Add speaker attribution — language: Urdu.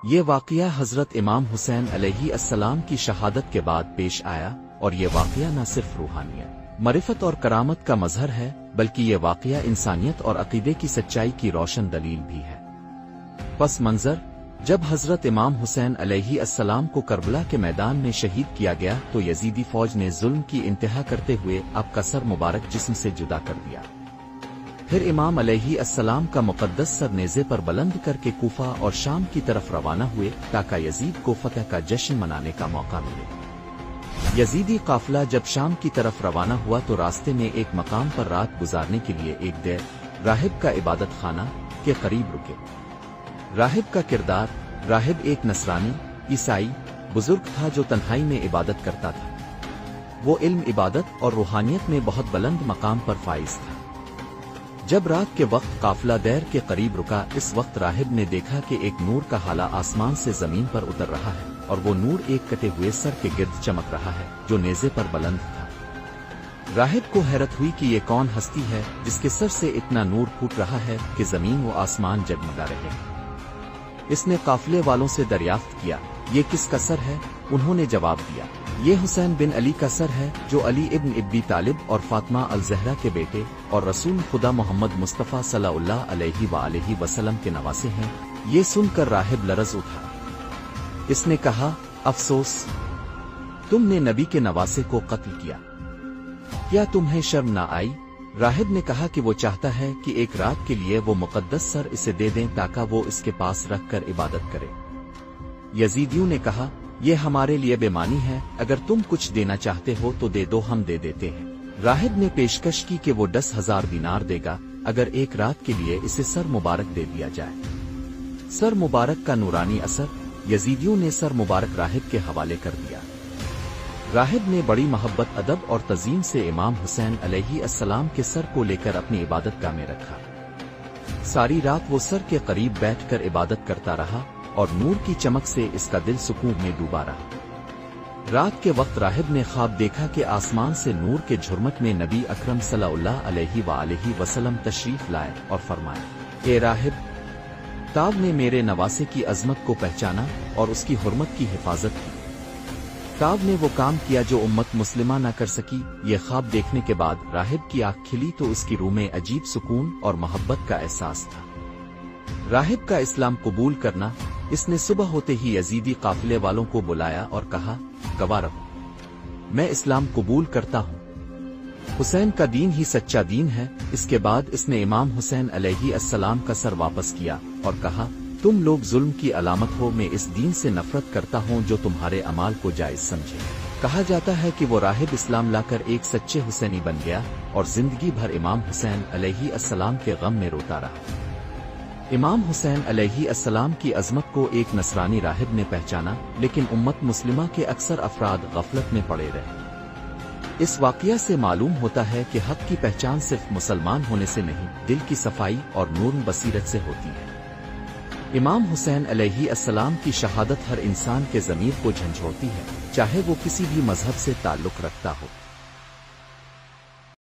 Speaker 1: یہ واقعہ حضرت امام حسین علیہ السلام کی شہادت کے بعد پیش آیا، اور یہ واقعہ نہ صرف روحانیت، معرفت اور کرامت کا مظہر ہے، بلکہ یہ واقعہ انسانیت اور عقیدے کی سچائی کی روشن دلیل بھی ہے۔ پس منظر جب حضرت امام حسین علیہ السلام کو کربلا کے میدان میں شہید کیا گیا تو یزیدی فوج نے ظلم کی انتہا کرتے ہوئے آپ کا سر مبارک جسم سے جدا کر دیا۔ پھر امام علیہ السلام کا مقدس سر نیزے پر بلند کر کے کوفہ اور شام کی طرف روانہ ہوئے تاکہ یزید کو فتح کا جشن منانے کا موقع ملے۔ یزیدی قافلہ جب شام کی طرف روانہ ہوا تو راستے میں ایک مقام پر رات گزارنے کے لیے ایک دیر راہب کا عبادت خانہ کے قریب رکے۔ راہب کا کردار، راہب ایک نصرانی عیسائی بزرگ تھا جو تنہائی میں عبادت کرتا تھا۔ وہ علم، عبادت اور روحانیت میں بہت بلند مقام پر فائز تھا۔ جب رات کے وقت قافلہ دیر کے قریب رکا، اس وقت راہب نے دیکھا کہ ایک نور کا ہالہ آسمان سے زمین پر اتر رہا ہے، اور وہ نور ایک کٹے ہوئے سر کے گرد چمک رہا ہے جو نیزے پر بلند تھا۔ راہب کو حیرت ہوئی کہ یہ کون ہستی ہے جس کے سر سے اتنا نور پھوٹ رہا ہے کہ زمین و آسمان جگمگا رہے ہیں۔ اس نے قافلے والوں سے دریافت کیا، یہ کس کا سر ہے؟ انہوں نے جواب دیا، یہ حسین بن علی کا سر ہے جو علی ابن ابی طالب اور فاطمہ الزہرا کے بیٹے اور رسول خدا محمد مصطفیٰ صلی اللہ علیہ وآلہ وسلم کے نواسے ہیں۔ یہ سن کر راہب لرز اٹھا۔ اس نے کہا، افسوس، تم نے نبی کے نواسے کو قتل کیا، کیا تمہیں شرم نہ آئی؟ راہب نے کہا کہ وہ چاہتا ہے کہ ایک رات کے لیے وہ مقدس سر اسے دے دیں تاکہ وہ اس کے پاس رکھ کر عبادت کرے۔ یزیدیوں نے کہا، یہ ہمارے لیے بے معنی ہے، اگر تم کچھ دینا چاہتے ہو تو دے دو، ہم دے دیتے ہیں۔ راہب نے پیشکش کی کہ وہ 10,000 دینار دے گا اگر ایک رات کے لیے اسے سر مبارک دے دیا جائے۔ سر مبارک کا نورانی اثر، یزیدیوں نے سر مبارک راہب کے حوالے کر دیا۔ راہب نے بڑی محبت، ادب اور تعظیم سے امام حسین علیہ السلام کے سر کو لے کر اپنی عبادت گاہ میں رکھا۔ ساری رات وہ سر کے قریب بیٹھ کر عبادت کرتا رہا اور نور کی چمک سے اس کا دل سکون میں ڈوبا رہا۔ رات کے وقت راہب نے خواب دیکھا کہ آسمان سے نور کے جھرمٹ میں نبی اکرم صلی اللہ علیہ وآلہ وسلم تشریف لائے اور فرمایا، اے راہب، تاو نے میرے نواسے کی عظمت کو پہچانا اور اس کی حرمت کی حفاظت کی۔ تاو نے وہ کام کیا جو امت مسلمہ نہ کر سکی۔ یہ خواب دیکھنے کے بعد راہب کی آنکھ کھلی تو اس کی روح میں عجیب سکون اور محبت کا احساس تھا۔ راہب کا اسلام قبول کرنا، اس نے صبح ہوتے ہی یزیدی قافلے والوں کو بلایا اور کہا، گواہ رہو، میں اسلام قبول کرتا ہوں، حسین کا دین ہی سچا دین ہے۔ اس کے بعد اس نے امام حسین علیہ السلام کا سر واپس کیا اور کہا، تم لوگ ظلم کی علامت ہو، میں اس دین سے نفرت کرتا ہوں جو تمہارے اعمال کو جائز سمجھے۔ کہا جاتا ہے کہ وہ راہب اسلام لا کر ایک سچے حسینی بن گیا اور زندگی بھر امام حسین علیہ السلام کے غم میں روتا رہا۔ امام حسین علیہ السلام کی عظمت کو ایک نصرانی راہب نے پہچانا، لیکن امت مسلمہ کے اکثر افراد غفلت میں پڑے رہے۔ اس واقعہ سے معلوم ہوتا ہے کہ حق کی پہچان صرف مسلمان ہونے سے نہیں، دل کی صفائی اور نور بصیرت سے ہوتی ہے۔ امام حسین علیہ السلام کی شہادت ہر انسان کے ضمیر کو جھنجھوڑتی ہے، چاہے وہ کسی بھی مذہب سے تعلق رکھتا ہو۔